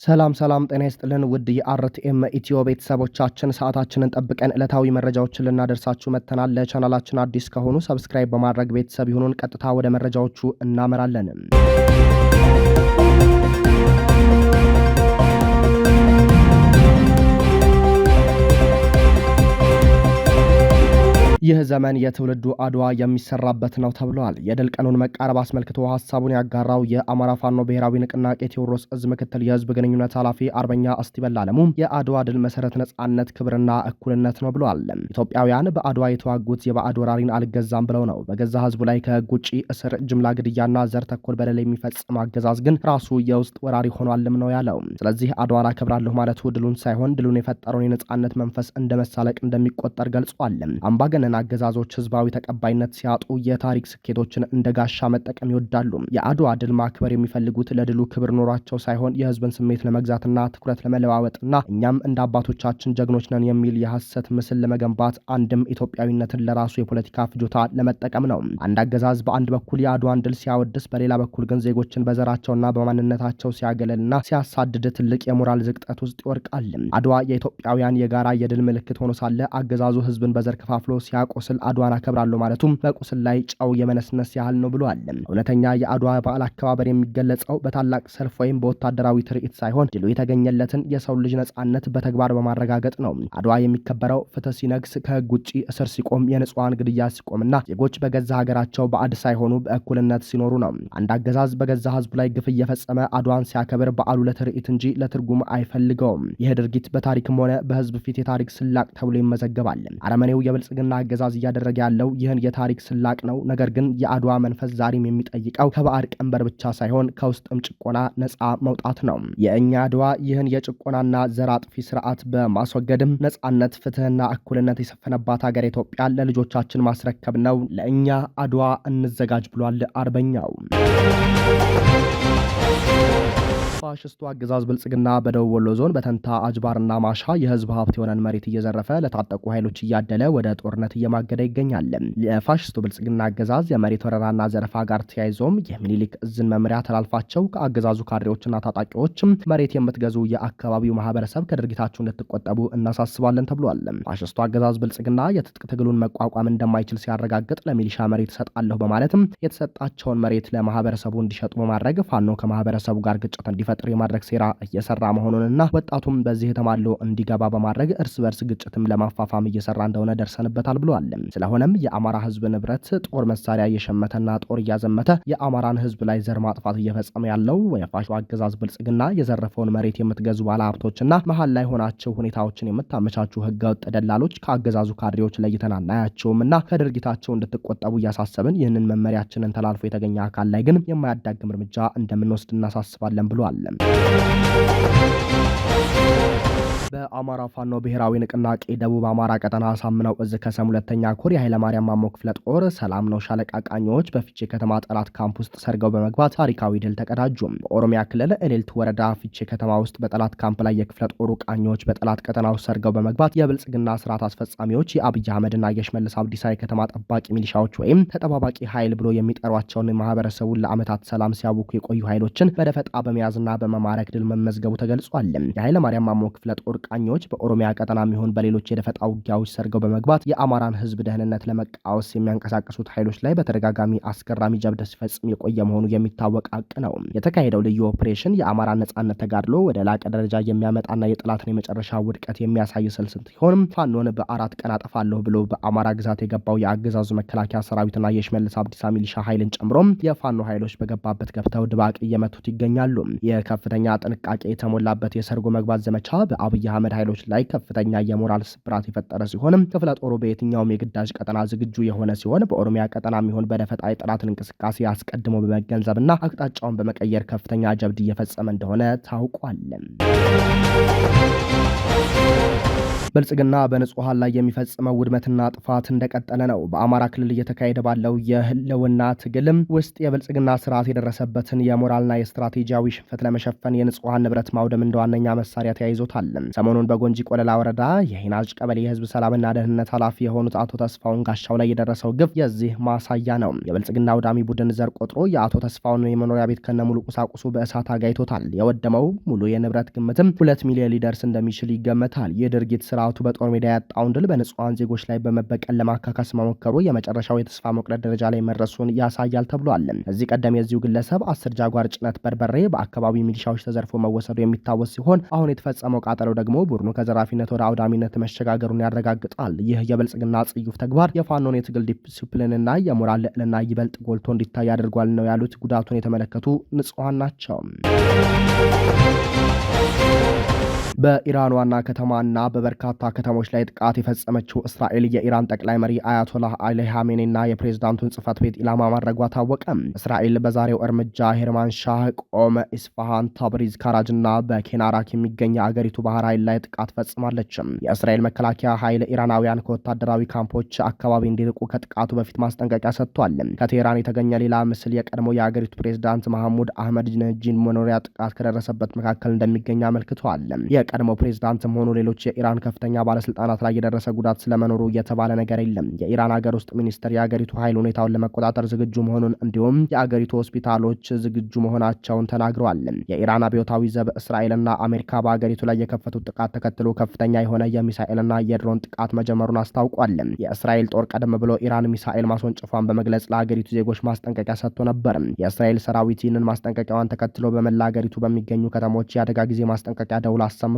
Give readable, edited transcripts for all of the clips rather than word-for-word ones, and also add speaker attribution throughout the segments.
Speaker 1: ሰላም ጤና ይስጥልን ውድ የአርቲኤም ኢትዮ ቤተሰቦቻችን ሰዓታችንን ጠብቀን ዕለታዊ መረጃዎችን ልናደርሳችሁ መጥተናል። ለቻናላችን አዲስ ከሆኑ ሰብስክራይብ በማድረግ ቤተሰብ ይሁኑን። ቀጥታ ወደ መረጃዎቹ እናመራለን። ይህ ዘመን የትውልዱ አድዋ የሚሰራበት ነው ተብሏል። የድል ቀኑን መቃረብ አስመልክቶ ሀሳቡን ያጋራው የአማራ ፋኖ ብሔራዊ ንቅናቄ ቴዎድሮስ እዝ ምክትል የህዝብ ግንኙነት ኃላፊ አርበኛ እስቲበላ አለሙ የአድዋ ድል መሰረት ነጻነት፣ ክብርና እኩልነት ነው ብሏል። ኢትዮጵያውያን በአድዋ የተዋጉት የባዕድ ወራሪን አልገዛም ብለው ነው። በገዛ ህዝቡ ላይ ከህግ ውጪ እስር፣ ጅምላ ግድያና ዘር ተኮር በደል የሚፈጽም አገዛዝ ግን ራሱ የውስጥ ወራሪ ሆኗልም ነው ያለው። ስለዚህ አድዋን አከብራለሁ ማለቱ ድሉን ሳይሆን ድሉን የፈጠረውን የነጻነት መንፈስ እንደ መሳለቅ እንደሚቆጠር ገልጿል። አምባገነን አገዛዞች ህዝባዊ ተቀባይነት ሲያጡ የታሪክ ስኬቶችን እንደ ጋሻ መጠቀም ይወዳሉ። የአድዋ ድል ማክበር የሚፈልጉት ለድሉ ክብር ኖሯቸው ሳይሆን የህዝብን ስሜት ለመግዛትና ትኩረት ለመለዋወጥና እኛም እንደ አባቶቻችን ጀግኖች ነን የሚል የሐሰት ምስል ለመገንባት አንድም ኢትዮጵያዊነትን ለራሱ የፖለቲካ ፍጆታ ለመጠቀም ነው። አንድ አገዛዝ በአንድ በኩል የአድዋን ድል ሲያወድስ፣ በሌላ በኩል ግን ዜጎችን በዘራቸውና በማንነታቸው ሲያገለልና ሲያሳድድ ትልቅ የሞራል ዝቅጠት ውስጥ ይወድቃል። አድዋ የኢትዮጵያውያን የጋራ የድል ምልክት ሆኖ ሳለ አገዛዙ ህዝብን በዘር ከፋፍሎ ቁስል አድዋን አከብራለሁ ማለቱም በቁስል ላይ ጨው የመነስነስ ያህል ነው ብሏል። እውነተኛ የአድዋ በዓል አከባበር የሚገለጸው በታላቅ ሰልፍ ወይም በወታደራዊ ትርኢት ሳይሆን ድሉ የተገኘለትን የሰው ልጅ ነጻነት በተግባር በማረጋገጥ ነው። አድዋ የሚከበረው ፍትህ ሲነግስ፣ ከህግ ውጪ እስር ሲቆም፣ የንጹሃን ግድያ ሲቆምና ዜጎች በገዛ ሀገራቸው ባዕድ ሳይሆኑ በእኩልነት ሲኖሩ ነው። አንድ አገዛዝ በገዛ ህዝቡ ላይ ግፍ እየፈጸመ አድዋን ሲያከብር በዓሉ ለትርኢት እንጂ ለትርጉም አይፈልገውም። ይህ ድርጊት በታሪክም ሆነ በህዝብ ፊት የታሪክ ስላቅ ተብሎ ይመዘገባል። አረመኔው የብልጽግና አገዛዝ እያደረገ ያለው ይህን የታሪክ ስላቅ ነው። ነገር ግን የአድዋ መንፈስ ዛሬም የሚጠይቀው ከባዕድ ቀንበር ብቻ ሳይሆን ከውስጥም ጭቆና ነጻ መውጣት ነው። የእኛ አድዋ ይህን የጭቆናና ዘር አጥፊ ስርዓት በማስወገድም ነጻነት፣ ፍትህና እኩልነት የሰፈነባት ሀገር ኢትዮጵያ ለልጆቻችን ማስረከብ ነው። ለእኛ አድዋ እንዘጋጅ ብሏል አርበኛው። ፋሽስቱ አገዛዝ ብልጽግና በደቡብ ወሎ ዞን በተንታ አጅባርና ማሻ የህዝብ ሀብት የሆነን መሬት እየዘረፈ ለታጠቁ ኃይሎች እያደለ ወደ ጦርነት እየማገደ ይገኛል። የፋሽስቱ ብልጽግና አገዛዝ የመሬት ወረራና ዘረፋ ጋር ተያይዞም የሚኒሊክ እዝን መመሪያ ተላልፋቸው ከአገዛዙ ካድሬዎችና ታጣቂዎችም መሬት የምትገዙ የአካባቢው ማህበረሰብ ከድርጊታችሁ እንድትቆጠቡ እናሳስባለን ተብሏል። ፋሽስቱ አገዛዝ ብልጽግና የትጥቅ ትግሉን መቋቋም እንደማይችል ሲያረጋግጥ ለሚሊሻ መሬት እሰጣለሁ የተሰጣቸውን መሬት ለማህበረሰቡ እንዲሸጡ በማድረግ ፋኖ ከማህበረሰቡ ጋር ግጭት እንዲፈጥር የማድረግ ሴራ እየሰራ መሆኑንና ወጣቱም በዚህ ተማሎ እንዲገባ በማድረግ እርስ በርስ ግጭትም ለማፋፋም እየሰራ እንደሆነ ደርሰንበታል ብለዋል። ስለሆነም የአማራ ህዝብ ንብረት ጦር መሳሪያ እየሸመተና ጦር እያዘመተ የአማራን ህዝብ ላይ ዘር ማጥፋት እየፈጸመ ያለው የፋሽስቱ አገዛዝ ብልጽግና የዘረፈውን መሬት የምትገዙ ባለሀብቶችና መሀል ላይ ሆናችሁ ሁኔታዎችን የምታመቻቹ ህገወጥ ደላሎች ከአገዛዙ ካድሬዎች ለይተን አናያቸውምና ከድርጊታቸው እንድትቆጠቡ እያሳሰብን ይህንን መመሪያችንን ተላልፎ የተገኘ አካል ላይ ግን የማያዳግም እርምጃ እንደምንወስድ እናሳስባለን ብለዋል። በአማራ ፋኖ ብሔራዊ ንቅናቄ ደቡብ አማራ ቀጠና አሳምነው እዝ ከሰም ሁለተኛ ኮር የኃይለ ማርያም ማሞ ክፍለ ጦር ሰላም ነው ሻለቃ ቃኞች በፊቼ ከተማ ጠላት ካምፕ ውስጥ ሰርገው በመግባት ታሪካዊ ድል ተቀዳጁ። በኦሮሚያ ክልል ኤሌልት ወረዳ ፊቼ ከተማ ውስጥ በጠላት ካምፕ ላይ የክፍለ ጦሩ ቃኞች በጠላት ቀጠና ውስጥ ሰርገው በመግባት የብልጽግና ስርዓት አስፈጻሚዎች የአብይ አህመድና የሽመልስ አብዲሳ የከተማ ጠባቂ ሚሊሻዎች ወይም ተጠባባቂ ኃይል ብሎ የሚጠሯቸውን ማህበረሰቡን ለዓመታት ሰላም ሲያውኩ የቆዩ ኃይሎችን በደፈጣ በመያዝና በመማረክ ድል መመዝገቡ ተገልጿል። የኃይለ ማርያም ማሞ ክፍለ ጦር ቃኞች በኦሮሚያ ቀጠና የሚሆን በሌሎች የደፈጣ ውጊያዎች ሰርገው በመግባት የአማራን ህዝብ ደህንነት ለመቃወስ የሚያንቀሳቀሱት ኃይሎች ላይ በተደጋጋሚ አስገራሚ ጀብድ ሲፈጽም የቆየ መሆኑ የሚታወቅ ሀቅ ነው። የተካሄደው ልዩ ኦፕሬሽን የአማራን ነጻነት ተጋድሎ ወደ ላቀ ደረጃ የሚያመጣና የጠላትን የመጨረሻ ውድቀት የሚያሳይ ስልት ሲሆን ፋኖን በ4 ቀን አጠፋለሁ ብሎ በአማራ ግዛት የገባው የአገዛዙ መከላከያ ሰራዊትና የሽመልስ አብዲሳ ሚሊሻ ኃይልን ጨምሮ የፋኖ ኃይሎች በገባበት ገብተው ድባቅ እየመቱት ይገኛሉ። የከፍተኛ ጥንቃቄ የተሞላበት የሰርጎ መግባት ዘመቻ በአብይ አህመድ ኃይሎች ላይ ከፍተኛ የሞራል ስብራት የፈጠረ ሲሆን ክፍለ ጦሩ በየትኛውም የግዳጅ ቀጠና ዝግጁ የሆነ ሲሆን በኦሮሚያ ቀጠና የሚሆን በደፈጣ የጠላትን እንቅስቃሴ አስቀድሞ በመገንዘብና አቅጣጫውን በመቀየር ከፍተኛ ጀብድ እየፈጸመ እንደሆነ ታውቋል። ብልጽግና በንጹሃን ላይ የሚፈጽመው ውድመትና ጥፋት እንደቀጠለ ነው። በአማራ ክልል እየተካሄደ ባለው የህልውና ትግልም ውስጥ የብልጽግና ስርዓት የደረሰበትን የሞራልና የስትራቴጂያዊ ሽንፈት ለመሸፈን የንጹሃን ንብረት ማውደም እንደ ዋነኛ መሳሪያ ተያይዞታል። ሰሞኑን በጎንጂ ቆለላ ወረዳ የሂናጅ ቀበሌ የህዝብ ሰላምና ደህንነት ኃላፊ የሆኑት አቶ ተስፋውን ጋሻው ላይ የደረሰው ግፍ የዚህ ማሳያ ነው። የብልጽግና አውዳሚ ቡድን ዘር ቆጥሮ የአቶ ተስፋውን የመኖሪያ ቤት ከነሙሉ ቁሳቁሱ በእሳት አጋይቶታል። የወደመው ሙሉ የንብረት ግምትም 2 ሚሊዮን ሊደርስ እንደሚችል ይገመታል። ይህ ድርጊት ስርዓቱ በጦር ሜዳ ያጣውን ድል በንጹሃን ዜጎች ላይ በመበቀል ለማካካስ መሞከሩ የመጨረሻው የተስፋ መቁረጥ ደረጃ ላይ መድረሱን ያሳያል ተብሏል። ከዚህ ቀደም የዚሁ ግለሰብ 10 ጃጓር ጭነት በርበሬ በአካባቢ ሚሊሻዎች ተዘርፎ መወሰዱ የሚታወስ ሲሆን አሁን የተፈጸመው ቃጠሎ ደግሞ ቡድኑ ከዘራፊነት ወደ አውዳሚነት መሸጋገሩን ያረጋግጣል። ይህ የብልጽግና ጽዩፍ ተግባር የፋኖን የትግል ዲሲፕሊንና የሞራል ልዕልና ይበልጥ ጎልቶ እንዲታይ አድርጓል ነው ያሉት ጉዳቱን የተመለከቱ ንጹሃን ናቸው። በኢራን ዋና ከተማና በበርካታ ከተሞች ላይ ጥቃት የፈጸመችው እስራኤል የኢራን ጠቅላይ መሪ አያቶላህ አሊ ኻሜኒና የፕሬዝዳንቱን ጽህፈት ቤት ኢላማ ማድረጓ ታወቀ። እስራኤል በዛሬው እርምጃ ሄርማንሻህ፣ ቆም፣ ኢስፋሃን፣ ታብሪዝ፣ ካራጅና በኬናራክ የሚገኝ የአገሪቱ ባህር ኃይል ላይ ጥቃት ፈጽማለች። የእስራኤል መከላከያ ኃይል ኢራናውያን ከወታደራዊ ካምፖች አካባቢ እንዲርቁ ከጥቃቱ በፊት ማስጠንቀቂያ ሰጥቷል። ከቴህራን የተገኘ ሌላ ምስል የቀድሞ የአገሪቱ ፕሬዝዳንት መሐሙድ አህመድ ነጂን መኖሪያ ጥቃት ከደረሰበት መካከል እንደሚገኝ አመልክቷል። የቀድሞ ፕሬዝዳንትም ሆኑ ሌሎች የኢራን ከፍተኛ ባለስልጣናት ላይ የደረሰ ጉዳት ስለመኖሩ የተባለ ነገር የለም። የኢራን ሀገር ውስጥ ሚኒስትር የአገሪቱ ኃይል ሁኔታውን ለመቆጣጠር ዝግጁ መሆኑን እንዲሁም የአገሪቱ ሆስፒታሎች ዝግጁ መሆናቸውን ተናግረዋል። የኢራን አብዮታዊ ዘብ እስራኤልና አሜሪካ በአገሪቱ ላይ የከፈቱት ጥቃት ተከትሎ ከፍተኛ የሆነ የሚሳኤልና የድሮን ጥቃት መጀመሩን አስታውቋል። የእስራኤል ጦር ቀደም ብሎ ኢራን ሚሳኤል ማስወንጨፏን በመግለጽ ለአገሪቱ ዜጎች ማስጠንቀቂያ ሰጥቶ ነበር። የእስራኤል ሰራዊት ይህንን ማስጠንቀቂያዋን ተከትሎ በመላ አገሪቱ በሚገኙ ከተሞች የአደጋ ጊዜ ማስጠንቀቂያ ደውል አሰምቷል።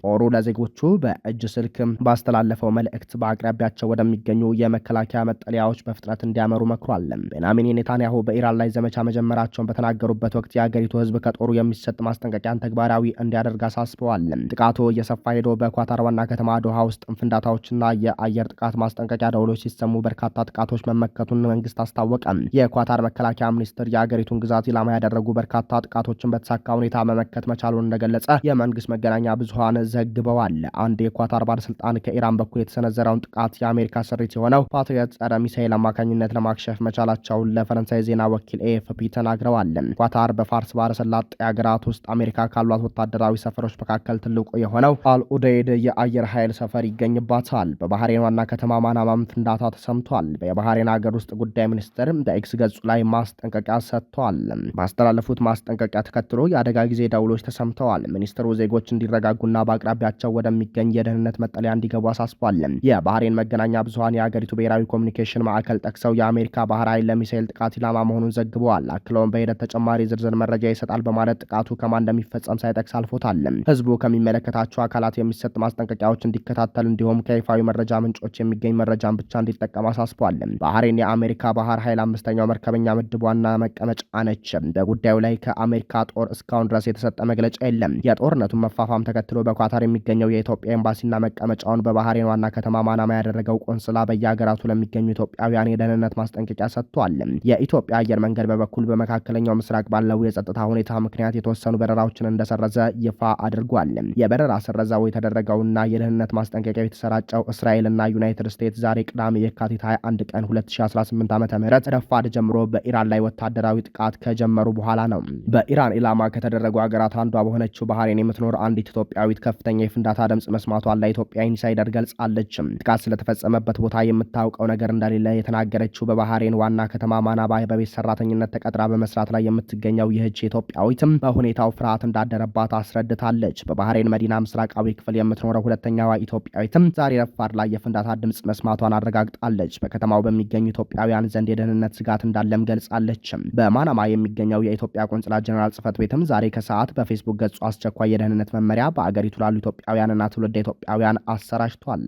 Speaker 1: ጦሩ ለዜጎቹ በእጅ ስልክ ባስተላለፈው መልእክት በአቅራቢያቸው ወደሚገኙ የመከላከያ መጠለያዎች በፍጥነት እንዲያመሩ መክሯል። ቤንያሚን ኔታንያሁ በኢራን ላይ ዘመቻ መጀመራቸውን በተናገሩበት ወቅት የአገሪቱ ሕዝብ ከጦሩ የሚሰጥ ማስጠንቀቂያን ተግባራዊ እንዲያደርግ አሳስበዋል። ጥቃቱ እየሰፋ ሄዶ በኳታር ዋና ከተማ ዶሃ ውስጥ ፍንዳታዎችና የአየር ጥቃት ማስጠንቀቂያ ደውሎች ሲሰሙ በርካታ ጥቃቶች መመከቱን መንግስት አስታወቀ። የኳታር መከላከያ ሚኒስትር የአገሪቱን ግዛት ኢላማ ያደረጉ በርካታ ጥቃቶችን በተሳካ ሁኔታ መመከት መቻሉን እንደገለጸ የመንግስት መገናኛ ብዙሃን ዘግበዋል። አንድ የኳታር ባለስልጣን ከኢራን በኩል የተሰነዘረውን ጥቃት የአሜሪካ ስሪት የሆነው ፓትሪዮት ጸረ ሚሳኤል አማካኝነት ለማክሸፍ መቻላቸውን ለፈረንሳይ ዜና ወኪል ኤኤፍፒ ተናግረዋል። ኳታር በፋርስ ባህረ ሰላጤ ሀገራት ውስጥ አሜሪካ ካሏት ወታደራዊ ሰፈሮች መካከል ትልቁ የሆነው አልኡደይድ የአየር ኃይል ሰፈር ይገኝባታል። በባህሬን ዋና ከተማ ማናማም ፍንዳታ ተሰምቷል። የባህሬን ሀገር ውስጥ ጉዳይ ሚኒስትር በኤክስ ገጹ ላይ ማስጠንቀቂያ ሰጥቷል። ባስተላለፉት ማስጠንቀቂያ ተከትሎ የአደጋ ጊዜ ደውሎች ተሰምተዋል። ሚኒስትሩ ዜጎች እንዲረጋጉና በአቅራቢያቸው ወደሚገኝ የደህንነት መጠለያ እንዲገቡ አሳስቧል። የባህሬን መገናኛ ብዙሃን የአገሪቱ ብሔራዊ ኮሚኒኬሽን ማዕከል ጠቅሰው የአሜሪካ ባህር ኃይል ለሚሳኤል ጥቃት ኢላማ መሆኑን ዘግበዋል። አክለውም በሂደት ተጨማሪ ዝርዝር መረጃ ይሰጣል በማለት ጥቃቱ ከማን እንደሚፈጸም ሳይጠቅስ አልፎታል። ህዝቡ ከሚመለከታቸው አካላት የሚሰጥ ማስጠንቀቂያዎች እንዲከታተል እንዲሁም ከይፋዊ መረጃ ምንጮች የሚገኝ መረጃን ብቻ እንዲጠቀም አሳስቧል። ባህሬን የአሜሪካ ባህር ኃይል 5ኛው መርከበኛ ምድብ ዋና መቀመጫ ነች። በጉዳዩ ላይ ከአሜሪካ ጦር እስካሁን ድረስ የተሰጠ መግለጫ የለም። የጦርነቱን መፋፋም ተከትሎ በኳታር የሚገኘው የኢትዮጵያ ኤምባሲና መቀመጫውን በባህሬን ዋና ከተማ ማናማ ያደረገው ቆንስላ በየሀገራቱ ለሚገኙ ኢትዮጵያውያን የደህንነት ማስጠንቀቂያ ሰጥቷል። የኢትዮጵያ አየር መንገድ በበኩል በመካከለኛው ምስራቅ ባለው የጸጥታ ሁኔታ ምክንያት የተወሰኑ በረራዎችን እንደሰረዘ ይፋ አድርጓል። የበረራ ስረዛው የተደረገውና የደህንነት ማስጠንቀቂያው የተሰራጨው እስራኤልና ዩናይትድ ስቴትስ ዛሬ ቅዳሜ የካቲት 21 ቀን 2018 ዓ.ም ረፋድ ጀምሮ በኢራን ላይ ወታደራዊ ጥቃት ከጀመሩ በኋላ ነው። በኢራን ኢላማ ከተደረጉ ሀገራት አንዷ በሆነችው ባህሬን የምትኖር አንዲት ኢትዮጵያዊት ከፍተኛ የፍንዳታ ድምጽ መስማቷን ለኢትዮጵያ ኢንሳይደር ገልጻለች። ጥቃት ስለተፈጸመበት ቦታ የምታውቀው ነገር እንደሌለ የተናገረችው በባህሬን ዋና ከተማ ማናባ በቤት ሰራተኝነት ተቀጥራ በመስራት ላይ የምትገኘው ይህች ኢትዮጵያዊትም በሁኔታው ፍርሃት እንዳደረባት አስረድታለች። በባህሬን መዲና ምስራቃዊ ክፍል የምትኖረው ሁለተኛዋ ኢትዮጵያዊትም ዛሬ ረፋድ ላይ የፍንዳታ ድምጽ መስማቷን አረጋግጣለች። በከተማው በሚገኙ ኢትዮጵያውያን ዘንድ የደህንነት ስጋት እንዳለም ገልጻለች። በማናማ የሚገኘው የኢትዮጵያ ቆንጽላ ጀነራል ጽህፈት ቤትም ዛሬ ከሰዓት በፌስቡክ ገጹ አስቸኳይ የደህንነት መመሪያ በአገሪቱ ላሉ ኢትዮጵያውያንና ትውልደ ኢትዮጵያውያን አሰራጭቷል።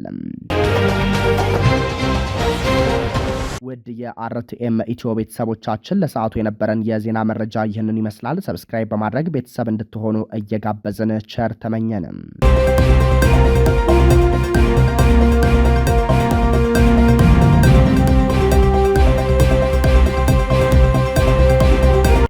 Speaker 1: ውድ የአርቲኤም ኢትዮ ቤተሰቦቻችን ለሰዓቱ የነበረን የዜና መረጃ ይህንን ይመስላል። ሰብስክራይብ በማድረግ ቤተሰብ እንድትሆኑ እየጋበዝን ቸር ተመኘንም።